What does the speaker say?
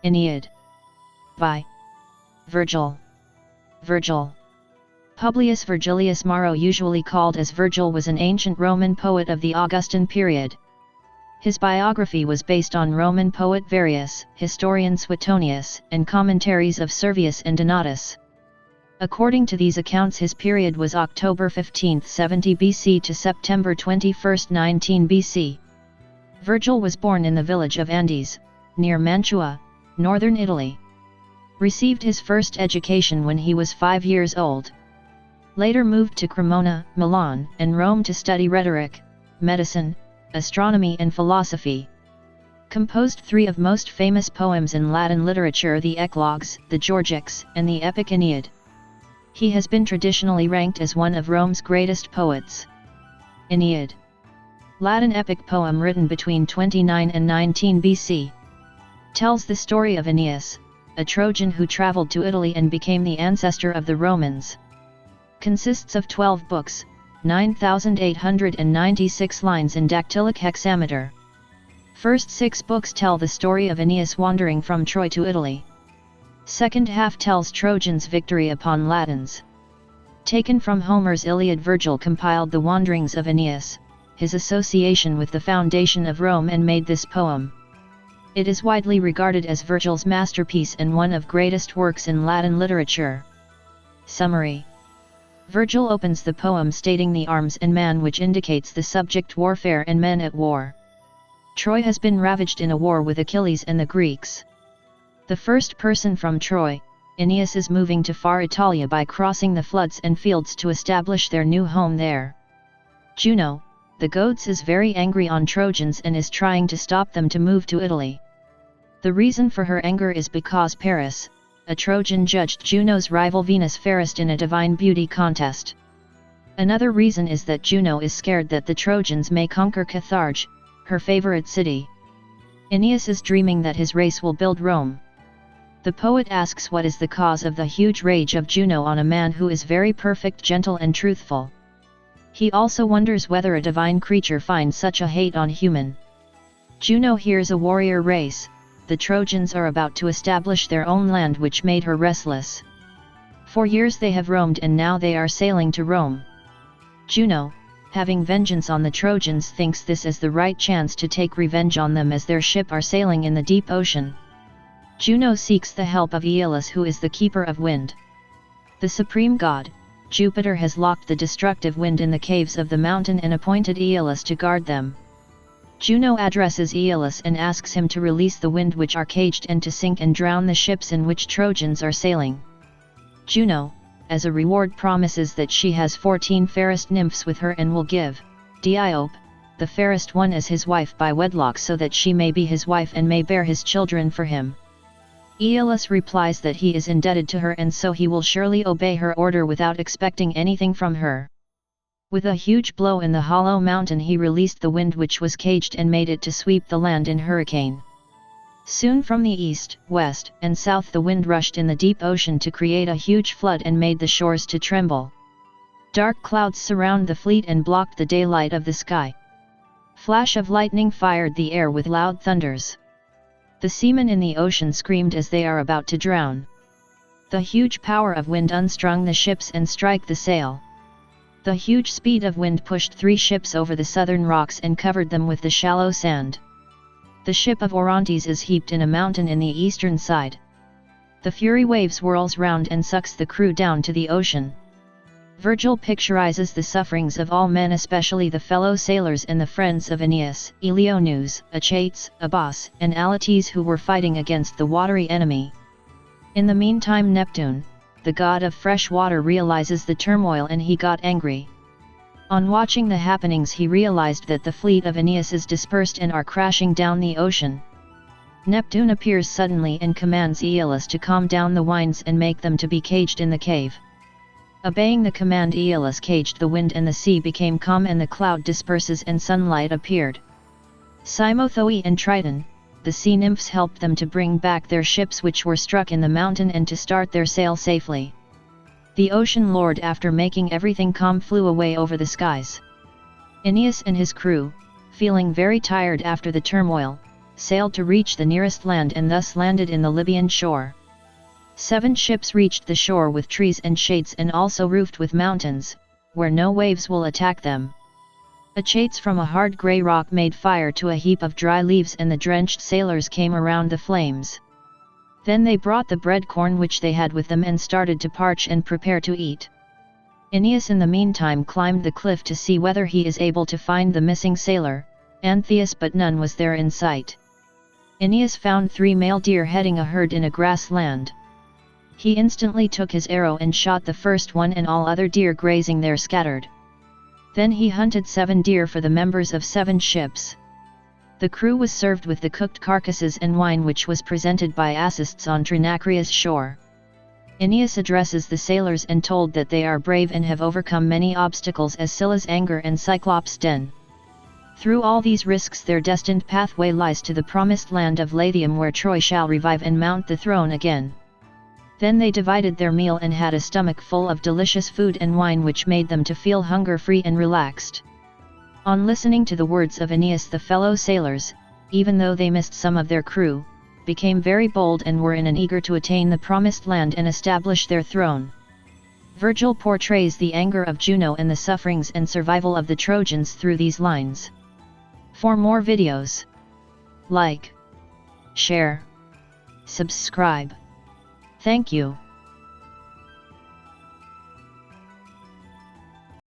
Aeneid. By Virgil. Virgil. Publius Virgilius Maro, usually called as Virgil, was an ancient Roman poet of the Augustan period. His biography was based on Roman poet Varius, historian Suetonius, and commentaries of Servius and Donatus. According to these accounts, his period was October 15, 70 BC to September 21, 19 BC. Virgil was born in the village of Andes, near Mantua, northern Italy. Received his first education when he was 5 years old. Later moved to Cremona, Milan, and Rome to study rhetoric, medicine, astronomy and philosophy. Composed 3 of most famous poems in Latin literature: the Eclogues, the Georgics, and the epic Aeneid. He has been traditionally ranked as one of Rome's greatest poets. Aeneid. Latin epic poem written between 29 and 19 BC. Tells the story of Aeneas, a Trojan who traveled to Italy and became the ancestor of the Romans. Consists of 12 books, 9,896 lines in dactylic hexameter. First 6 books tell the story of Aeneas wandering from Troy to Italy. Second half tells Trojans' victory upon Latins. Taken from Homer's Iliad, Virgil compiled the wanderings of Aeneas, his association with the foundation of Rome, and made this poem. It is widely regarded as Virgil's masterpiece and one of greatest works in Latin literature. Summary. Virgil opens the poem stating the arms and man, which indicates the subject warfare and men at war. Troy has been ravaged in a war with Achilles and the Greeks. The first person from Troy, Aeneas, is moving to far Italia by crossing the floods and fields to establish their new home there. Juno, the goddess, is very angry on Trojans and is trying to stop them to move to Italy. The reason for her anger is because Paris, a Trojan, judged Juno's rival Venus fairest in a divine beauty contest. Another reason is that Juno is scared that the Trojans may conquer Carthage, her favorite city. Aeneas is dreaming that his race will build Rome. The poet asks what is the cause of the huge rage of Juno on a man who is very perfect, gentle and truthful. He also wonders whether a divine creature finds such a hate on human. Juno hears a warrior race. The Trojans are about to establish their own land, which made her restless. For years they have roamed and now they are sailing to Rome. Juno, having vengeance on the Trojans, thinks this is the right chance to take revenge on them as their ship are sailing in the deep ocean. Juno seeks the help of Aeolus, who is the keeper of wind. The supreme god, Jupiter, has locked the destructive wind in the caves of the mountain and appointed Aeolus to guard them. Juno addresses Aeolus and asks him to release the wind which are caged and to sink and drown the ships in which Trojans are sailing. Juno, as a reward, promises that she has 14 fairest nymphs with her and will give Diope, the fairest one, as his wife by wedlock, so that she may be his wife and may bear his children for him. Aeolus replies that he is indebted to her and so he will surely obey her order without expecting anything from her. With a huge blow in the hollow mountain he released the wind which was caged and made it to sweep the land in hurricane. Soon from the east, west, and south the wind rushed in the deep ocean to create a huge flood and made the shores to tremble. Dark clouds surround the fleet and blocked the daylight of the sky. Flash of lightning fired the air with loud thunders. The seamen in the ocean screamed as they are about to drown. The huge power of wind unstrung the ships and strike the sail. The huge speed of wind pushed 3 ships over the southern rocks and covered them with the shallow sand. The ship of Orontes is heaped in a mountain in the eastern side. The fury waves whirls round and sucks the crew down to the ocean. Virgil picturizes the sufferings of all men, especially the fellow sailors and the friends of Aeneas, Eleonus, Achates, Abas, and Alates, who were fighting against the watery enemy. In the meantime Neptune, the god of fresh water, realizes the turmoil and he got angry. On watching the happenings he realized that the fleet of Aeneas is dispersed and are crashing down the ocean. Neptune appears suddenly and commands Aeolus to calm down the winds and make them to be caged in the cave. Obeying the command, Aeolus caged the wind and the sea became calm and the cloud disperses and sunlight appeared. Cymothoe and Triton, the sea nymphs, helped them to bring back their ships which were struck in the mountain and to start their sail safely. The ocean lord, after making everything calm, flew away over the skies. Aeneas and his crew, feeling very tired after the turmoil, sailed to reach the nearest land and thus landed in the Libyan shore. 7 ships reached the shore with trees and shades and also roofed with mountains, where no waves will attack them. Achates from a hard grey rock made fire to a heap of dry leaves, and the drenched sailors came around the flames. Then they brought the bread corn which they had with them and started to parch and prepare to eat. Aeneas in the meantime climbed the cliff to see whether he is able to find the missing sailor, Antheus, but none was there in sight. Aeneas found 3 male deer heading a herd in a grassland. He instantly took his arrow and shot the first one, and all other deer grazing there scattered. Then he hunted 7 deer for the members of 7 ships. The crew was served with the cooked carcasses and wine which was presented by Assists on Trinacria's shore. Aeneas addresses the sailors and told that they are brave and have overcome many obstacles as Scylla's anger and Cyclops' den. Through all these risks their destined pathway lies to the promised land of Latium, where Troy shall revive and mount the throne again. Then they divided their meal and had a stomach full of delicious food and wine which made them to feel hunger-free and relaxed. On listening to the words of Aeneas, the fellow sailors, even though they missed some of their crew, became very bold and were in an eager to attain the promised land and establish their throne. Virgil portrays the anger of Juno and the sufferings and survival of the Trojans through these lines. For more videos, like, share, subscribe. Thank you.